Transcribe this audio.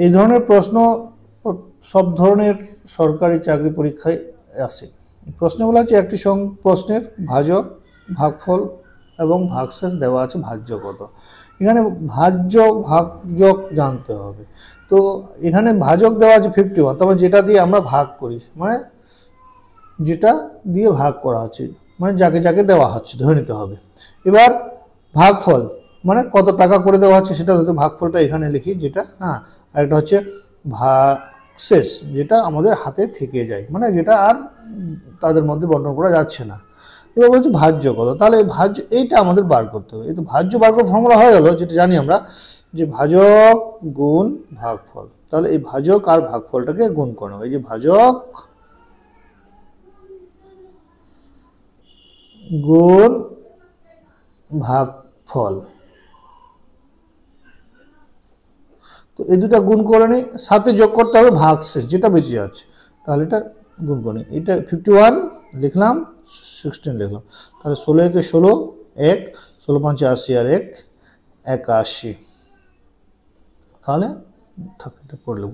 এই ধরনের প্রশ্ন সব ধরনের সরকারি চাকরি পরীক্ষায় আসে। প্রশ্নে বলা আছে একটি প্রশ্নের ভাজক, ভাগফল এবং ভাগশেষ দেওয়া আছে ভাজ্য কত। এখানে ভাজক জানতে হবে। তো এখানে ভাজক দেওয়া আছে 51, তবে যেটা দিয়ে আমরা ভাগ করি, মানে যেটা দিয়ে ভাগ করা হচ্ছে, মানে যাকে যাকে দেওয়া হচ্ছে ধরে নিতে হবে। এবার ভাগফল মানে কত টাকা করে দেওয়া হচ্ছে সেটা হয়তো ভাগফলটা এখানে লিখি, যেটা আর একটা হচ্ছে ভাগশেষ, যেটা আমাদের হাতে থেকে যায়, মানে যেটা আর তাদের মধ্যে বন্টন করা যাচ্ছে না। এবার বলছি ভাজ্য কত, তাহলে এইটা আমাদের বার করতে হবে। এই তো ভাজ্য বার করার ফর্মুলা হয়ে গেল, যেটা জানি আমরা, যে ভাজক গুণ ভাগফল। তাহলে এই ভাজক আর ভাগফলটাকে গুণ করে নেব। এই যে ভাজক গুণ ভাগফল, তো এই দুটা গুণ করে নিই, সাথে যোগ করতে হবে ভাগশেষ যেটা বেঁচে আছে, তাহলে এটা গুণ করে নিই। এটা 51 লিখলাম, 16 লিখলাম, তাহলে 16 একে 16, 1, 16 5 80 আর 1 81, তাহলে থাকতে পড়লে